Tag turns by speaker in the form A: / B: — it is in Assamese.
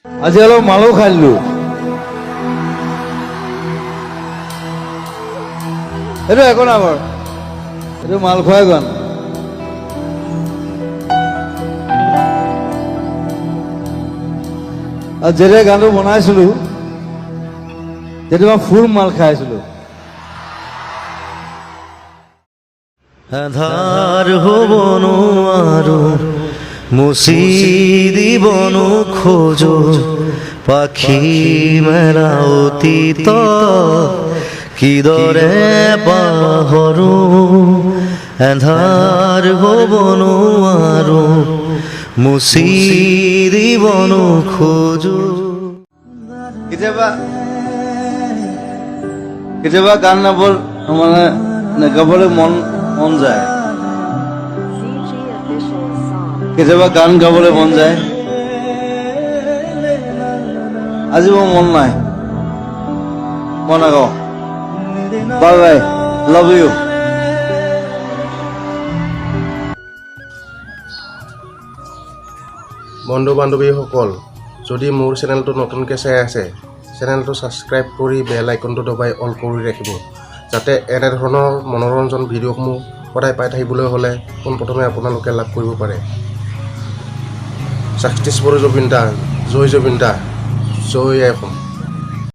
A: আজি অলপ মালো খাই দিলোঁ। এইটো একো নাই বাৰু, এইটো মাল খোৱাই গান। আৰু যেতিয়া গানটো বনাইছিলোঁ তেতিয়া মই ফুল মাল খাই আছিলোঁ।
B: আধাৰ হ'ব নোৱাৰো মুচি দিব নোখোজো পাখি মেলা অতীত কিদৰে পাহৰো আধাৰ হ'ব নোৱাৰো মুচি দিব নোখোজো।
A: কেতিয়াবা গান মানে গাবলৈ মন যায়, কেতিয়াবা গান গাবলৈ মন যায়। আজি মোৰ মন নাই, মই নাগাওঁ। Bye bye, love you.
C: বন্ধু বান্ধৱীসকল, যদি মোৰ চেনেলটো নতুনকৈ চাই আছে, চেনেলটো ছাবস্ক্ৰাইব কৰি বেল আইকনটো দবাই অল কৰি ৰাখিব, যাতে এনেধৰণৰ মনোৰঞ্জন ভিডিঅ'সমূহ সদায় পাই থাকিবলৈ হ'লে পোনপ্ৰথমে আপোনালোকে লাভ কৰিব পাৰে। সাকসেছ ফৰ জুবিন দা, জয় জুবিন দা, জয় অসম।